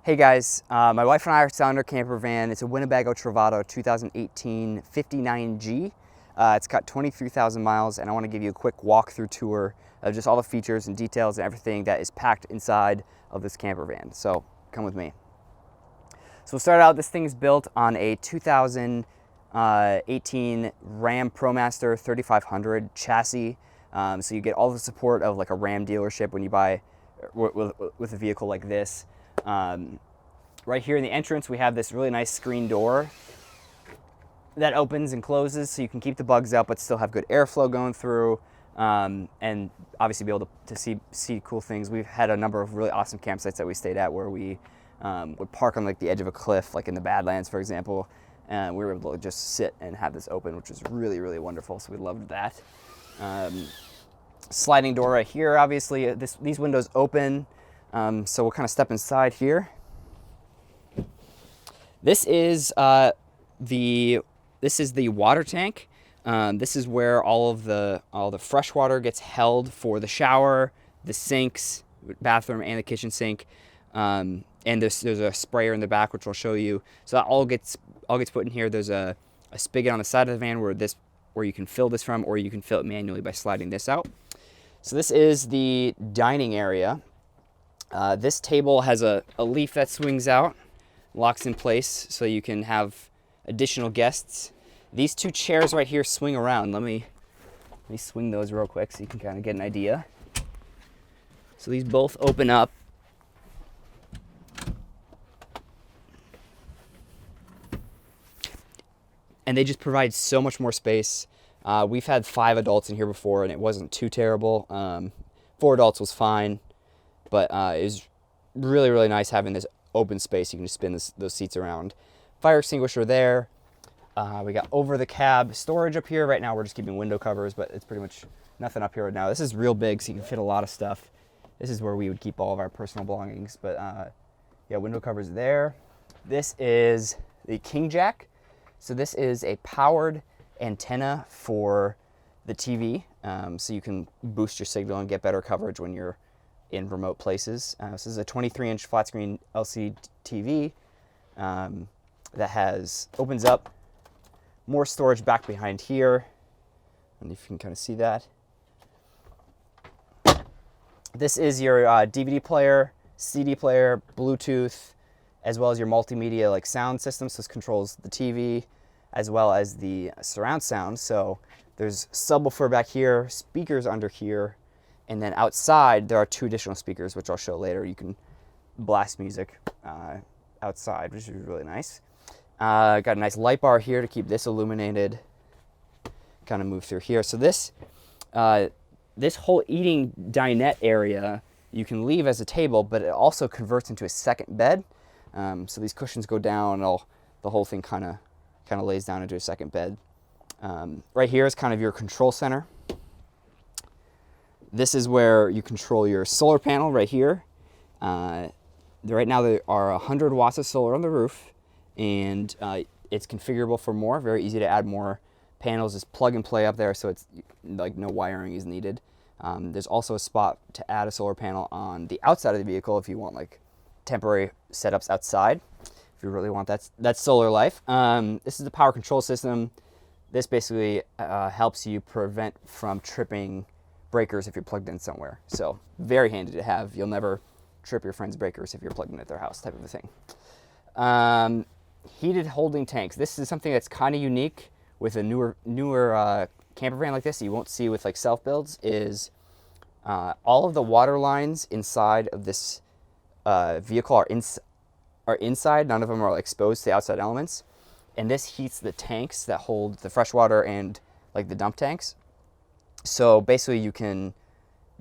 Hey guys, my wife and I are selling our camper van. It's a Winnebago Travato 2018 59G. It's got 23,000 miles, and I want to give you a quick walkthrough tour of just all the features and details and everything that is packed inside of this camper van. So come with me. So we'll start out, this thing is built on a 2018 Ram ProMaster 3500 chassis. So you get all the support of like a Ram dealership when you buy with a vehicle like this. Right here in the entrance, we have this really nice screen door that opens and closes so you can keep the bugs out but still have good airflow going through, and obviously be able to see cool things. We've had a number of really awesome campsites that we stayed at where we would park on like the edge of a cliff, like in the Badlands, for example, and we were able to just sit and have this open, which was really, really wonderful, so we loved that. Sliding door right here, obviously these windows open. So we'll kind of step inside here. This is the water tank. This is where all the fresh water gets held for the shower, the sinks, bathroom, and the kitchen sink. And there's a sprayer in the back, which I'll show you. So that all gets put in here. There's a spigot on the side of the van where you can fill this from, or you can fill it manually by sliding this out. So this is the dining area. This table has a leaf that swings out, locks in place so you can have additional guests. These two chairs right here swing around. Let me swing those real quick so you can kind of get an idea. So these both open up. And they just provide so much more space. We've had 5 adults in here before and it wasn't too terrible. 4 adults was fine. But it was really, really nice having this open space. You can just spin those seats around. Fire extinguisher there. We got over the cab storage up here. Right now we're just keeping window covers, but it's pretty much nothing up here right now. This is real big, so you can fit a lot of stuff. This is where we would keep all of our personal belongings. But yeah, window covers there. This is the King Jack. So this is a powered antenna for the TV. So you can boost your signal and get better coverage when you're in remote places. This is a 23-inch flat screen LCD TV that opens up, more storage back behind here. And if you can kind of see that. This is your DVD player, CD player, Bluetooth, as well as your multimedia like sound system. So this controls the TV as well as the surround sound. So there's subwoofer back here, speakers under here. And then outside, there are 2 additional speakers, which I'll show later. You can blast music outside, which is really nice. Got a nice light bar here to keep this illuminated. Kind of move through here. So this whole eating dinette area, you can leave as a table, but it also converts into a second bed. So these cushions go down, and the whole thing kind of lays down into a second bed. Right here is kind of your control center. This is where you control your solar panel right here. Right now there are 100 watts of solar on the roof, and it's configurable for more. Very easy to add more panels. Just plug and play up there, so it's like no wiring is needed. There's also a spot to add a solar panel on the outside of the vehicle if you want like temporary setups outside, if you really want that solar life. This is the power control system. This basically helps you prevent from tripping breakers if you're plugged in somewhere. So very handy to have. You'll never trip your friend's breakers if you're plugged in at their house, type of a thing. Heated holding tanks. This is something that's kind of unique with a newer camper van like this that you won't see with like self builds. Is all of the water lines inside of this vehicle are inside. None of them are exposed to the outside elements, and this heats the tanks that hold the fresh water and like the dump tanks. So basically you can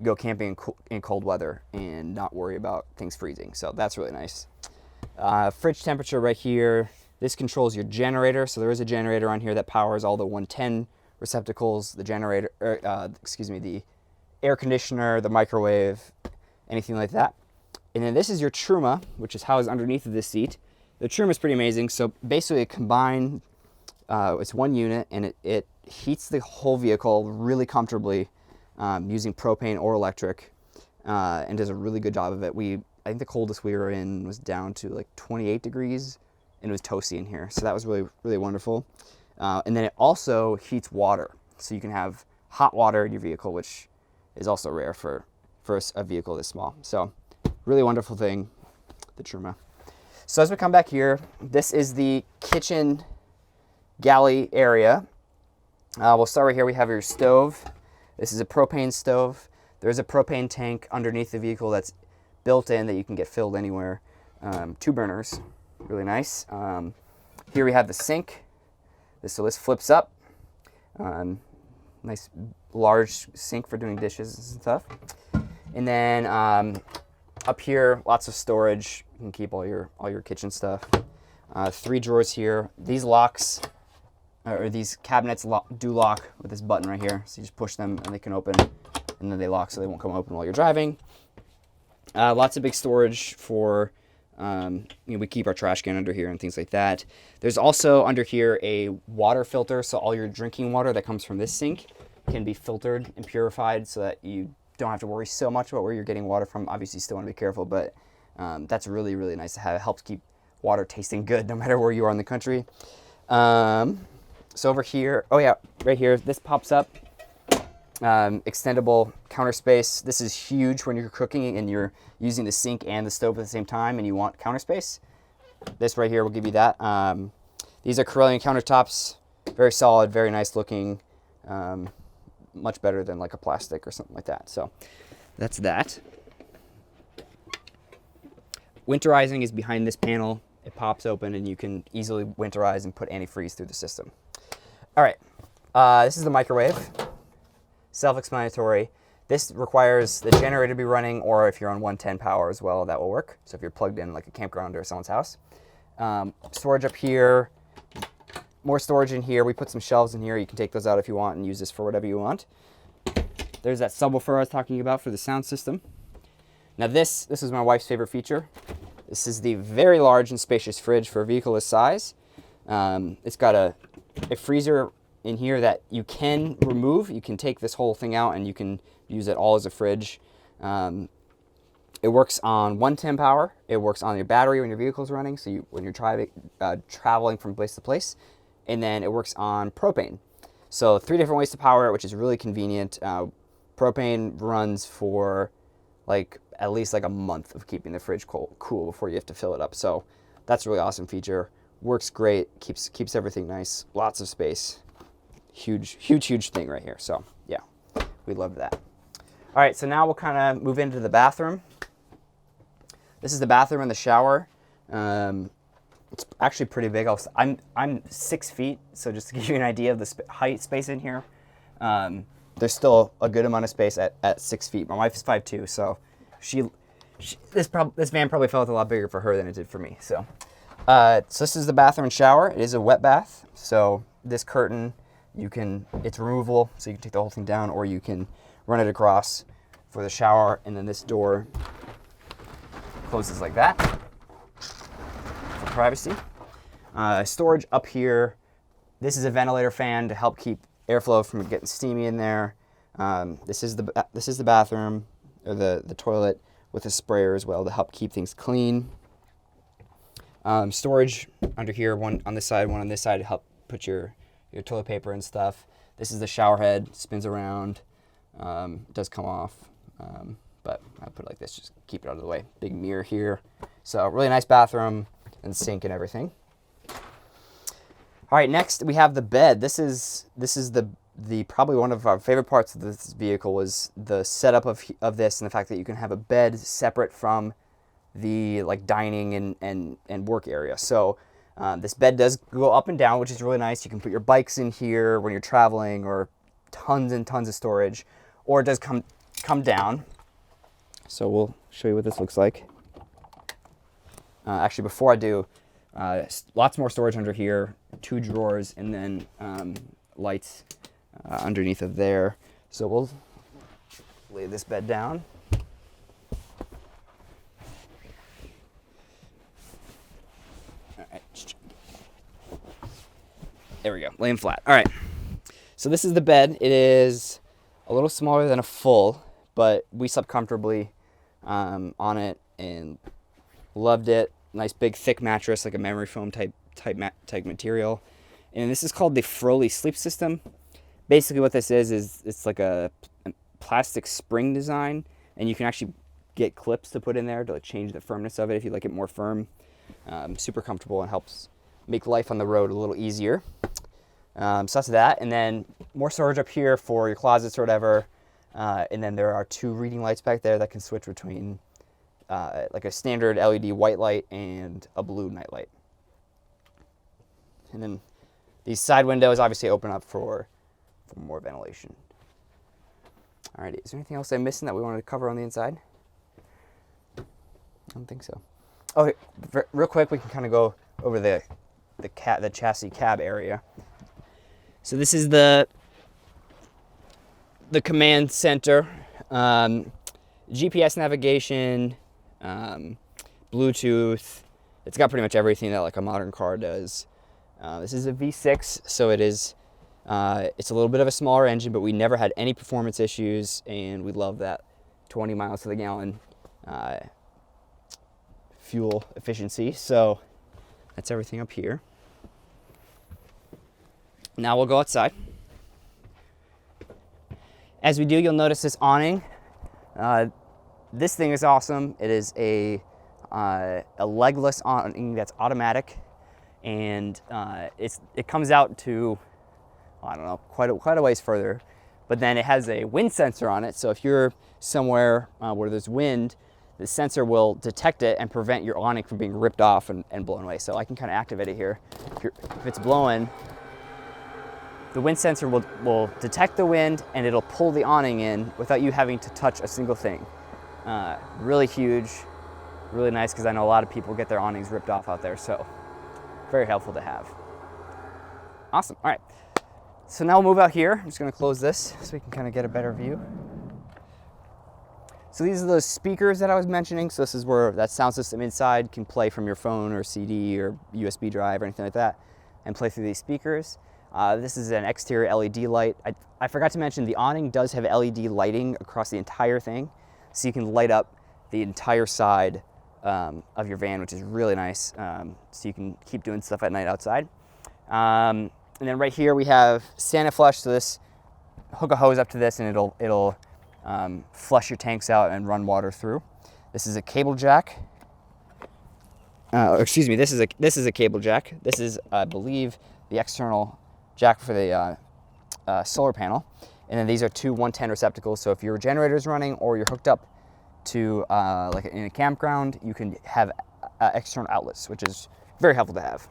go camping in cold weather and not worry about things freezing. So that's really nice. Fridge temperature right here. This controls your generator. So there is a generator on here that powers all the 110 receptacles, the generator, the air conditioner, the microwave, anything like that. And then this is your Truma, which is housed underneath of this seat. The Truma is pretty amazing. So basically a combined, it's one unit, and it heats the whole vehicle really comfortably using propane or electric, and does a really good job of it. We I think the coldest we were in was down to like 28 degrees, and it was toasty in here. So that was really, really wonderful. And then it also heats water. So you can have hot water in your vehicle, which is also rare for a vehicle this small. So really wonderful thing, the Truma. So as we come back here, this is the kitchen galley area. We'll start right here. We have your stove. This is a propane stove. There's a propane tank underneath the vehicle that's built in that you can get filled anywhere. 2 burners, really nice. Here we have the sink. So this flips up. Nice large sink for doing dishes and stuff. And then up here, lots of storage. You can keep all your kitchen stuff. 3 drawers here. These locks, or these cabinets do lock with this button right here. So you just push them and they can open, and then they lock so they won't come open while you're driving. Lots of big storage for, we keep our trash can under here and things like that. There's also under here a water filter, so all your drinking water that comes from this sink can be filtered and purified so that you don't have to worry so much about where you're getting water from. Obviously, you still want to be careful, but that's really, really nice to have. It helps keep water tasting good no matter where you are in the country. So over here, oh yeah, right here, this pops up. Extendable counter space. This is huge when you're cooking and you're using the sink and the stove at the same time and you want counter space. This right here will give you that. These are Corellian countertops. Very solid, very nice looking. Much better than like a plastic or something like that. So that's that. Winterizing is behind this panel. It pops open and you can easily winterize and put antifreeze through the system. All right, this is the microwave. Self-explanatory. This requires the generator to be running, or if you're on 110 power as well, that will work. So if you're plugged in like a campground or someone's house. Storage up here, more storage in here. We put some shelves in here. You can take those out if you want and use this for whatever you want. There's that subwoofer I was talking about for the sound system. Now this is my wife's favorite feature. This is the very large and spacious fridge for a vehicle this size. It's got a freezer in here that you can remove. You can take this whole thing out and you can use it all as a fridge. It works on 110 power. It works on your battery when your vehicle's running, so when you're traveling from place to place. And then it works on propane. So 3 different ways to power it, which is really convenient. Propane runs for at least a month of keeping the fridge cool before you have to fill it up. So that's a really awesome feature. Works great, keeps everything nice, lots of space. Huge thing right here. So yeah, we love that. All right, so now we'll kind of move into the bathroom. This is the bathroom and the shower. It's actually pretty big. I'm 6 feet, so just to give you an idea of the height space in here. There's still a good amount of space at 6 feet. My wife is 5'2", so this van probably felt a lot bigger for her than it did for me. So this is the bathroom and shower. It is a wet bath, so this curtain, it's removable, so you can take the whole thing down, or you can run it across for the shower, and then this door closes like that for privacy. Storage up here. This is a ventilator fan to help keep airflow from getting steamy in there. This is the bathroom, or the toilet, with a sprayer as well to help keep things clean. Storage under here, one on this side, one on this side, to help put your toilet paper and stuff. This is the shower head, spins around, does come off, but I put it like this, just keep it out of the way. Big mirror here. So really nice bathroom and sink and everything. All right, next we have the bed. This is the probably one of our favorite parts of this vehicle was the setup of this, and the fact that you can have a bed separate from the dining and work area. So this bed does go up and down, which is really nice. You can put your bikes in here when you're traveling, or tons and tons of storage, or it does come down. So we'll show you what this looks like. Actually, before I do, lots more storage under here, 2 drawers, and then lights underneath of there. So we'll lay this bed down. There we go, laying flat. All right, so this is the bed. It is a little smaller than a full, but we slept comfortably on it. and loved it. Nice big thick mattress, like a memory foam type material. And this is called the Froley Sleep System. Basically what this is it's like a plastic spring design, and you can actually get clips to put in there to like change the firmness of it if you like it more firm. Super comfortable and helps make life on the road a little easier. So that's that, and then more storage up here for your closets or whatever. And then there are 2 reading lights back there that can switch between like a standard LED white light and a blue night light. And then these side windows obviously open up for more ventilation. Alrighty, is there anything else I'm missing that we wanted to cover on the inside? I don't think so. Okay, real quick, we can kind of go over the chassis cab area. So this is the command center, GPS navigation, Bluetooth. It's got pretty much everything that like a modern car does. This is a V6, so it's a little bit of a smaller engine, but we never had any performance issues, and we love that 20 miles to the gallon fuel efficiency. So that's everything up here. Now we'll go outside. As we do, you'll notice this awning. This thing is awesome. It is a legless awning that's automatic, and it comes out to, I don't know, quite a ways further. But then it has a wind sensor on it, so if you're somewhere where there's wind, the sensor will detect it and prevent your awning from being ripped off and blown away. So I can kind of activate it here. If it's blowing, the wind sensor will detect the wind, and it'll pull the awning in without you having to touch a single thing. Really huge, really nice, because I know a lot of people get their awnings ripped off out there, so very helpful to have. Awesome, all right. So now we'll move out here. I'm just gonna close this so we can kind of get a better view. So these are those speakers that I was mentioning. So this is where that sound system inside can play from your phone or CD or USB drive or anything like that, and play through these speakers. This is an exterior LED light. I forgot to mention the awning does have LED lighting across the entire thing, so you can light up the entire side of your van, which is really nice. So you can keep doing stuff at night outside. And then right here we have Santa Flush. So this, hook a hose up to this, and it'll flush your tanks out and run water through. This is a cable jack. Excuse me. This is a cable jack. This is, I believe, the external jack for the solar panel. And then these are 2 110 receptacles. So if your generator is running or you're hooked up to like in a campground, you can have external outlets, which is very helpful to have.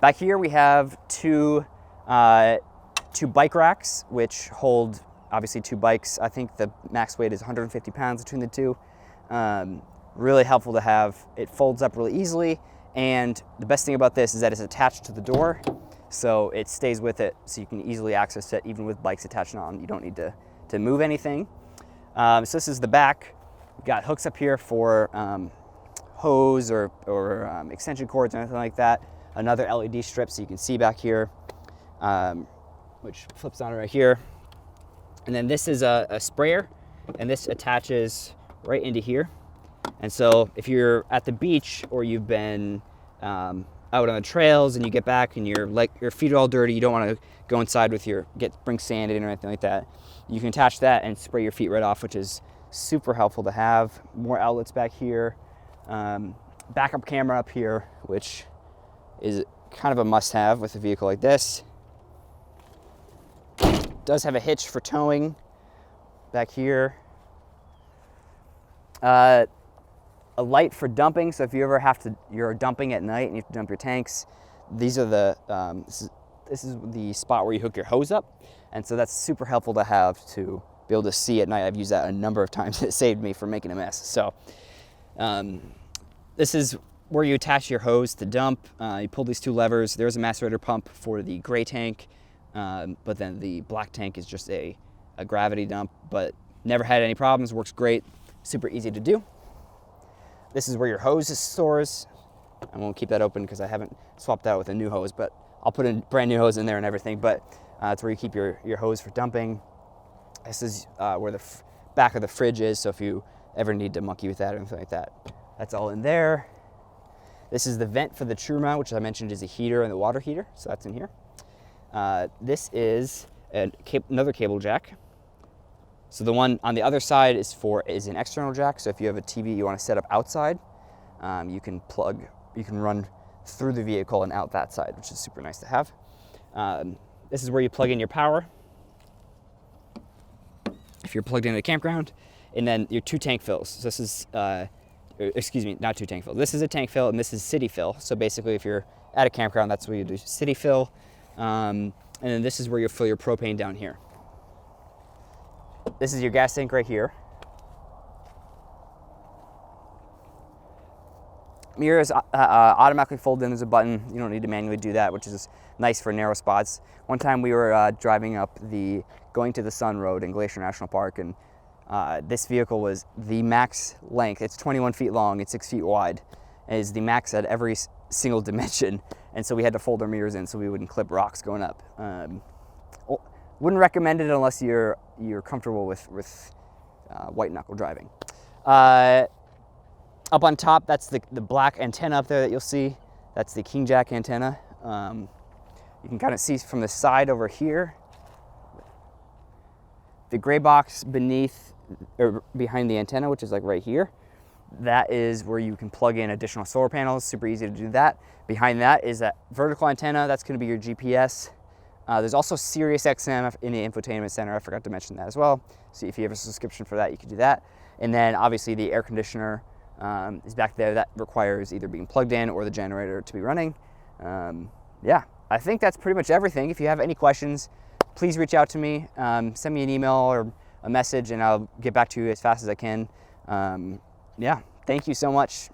Back here we have two bike racks, which hold obviously 2 bikes. I think the max weight is 150 pounds between the two. Really helpful to have. It folds up really easily, and the best thing about this is that it's attached to the door, so it stays with it, so you can easily access it even with bikes attached on. You don't need to move anything. So this is the back. We've got hooks up here for hose or extension cords or anything like that. Another LED strip so you can see back here, which flips on right here. And then this is a sprayer, and this attaches right into here. And so if you're at the beach or you've been out on the trails and you get back and your feet are all dirty, you don't want to go inside with bring sand in or anything like that, you can attach that and spray your feet right off, which is super helpful to have. More outlets back here. Backup camera up here, which is kind of a must-have with a vehicle like this. Does have a hitch for towing back here. A light for dumping, so if you ever you're dumping at night and you have to dump your tanks, these are this is the spot where you hook your hose up, and so that's super helpful to have to be able to see at night. I've used that a number of times. It saved me from making a mess. So this is where you attach your hose to dump. You pull these 2 levers. There's a macerator pump for the gray tank, but then the black tank is just a gravity dump, but never had any problems. Works great. Super easy to do. This is where your hose stores. I won't keep that open because I haven't swapped out with a new hose, but I'll put a brand new hose in there and everything. But it's where you keep your hose for dumping. This is where the back of the fridge is. So if you ever need to monkey with that or anything like that. That's all in there. This is the vent for the true mount, which I mentioned is a heater and the water heater, so that's in here. This is another cable jack. So the one on the other side is an external jack. So if you have a TV you want to set up outside, you can run through the vehicle and out that side, which is super nice to have. This is where you plug in your power if you're plugged into a campground, and then your 2 tank fills. So this is, excuse me, not 2 tank fills. This is a tank fill and this is city fill. So basically if you're at a campground, that's where you do city fill. And then this is where you fill your propane down here. This is your gas tank right here. Mirrors automatically fold in. There's a button. You don't need to manually do that, which is nice for narrow spots. One time we were driving up going to the Sun Road in Glacier National Park, and this vehicle was the max length. It's 21 feet long, it's 6 feet wide. It is the max at every single dimension, and so we had to fold our mirrors in so we wouldn't clip rocks going up. Wouldn't recommend it unless you're comfortable with white knuckle driving. Up on top, that's the black antenna up there that you'll see. That's the King Jack antenna. You can kind of see from the side over here. The gray box beneath or behind the antenna, which is like right here, that is where you can plug in additional solar panels. Super easy to do that. Behind that is that vertical antenna. That's going to be your GPS. There's also Sirius XM in the infotainment center. I forgot to mention that as well. So if you have a subscription for that, you can do that. And then obviously the air conditioner is back there. That requires either being plugged in or the generator to be running. Yeah, I think that's pretty much everything. If you have any questions, please reach out to me. Send me an email or a message and I'll get back to you as fast as I can. Yeah, thank you so much.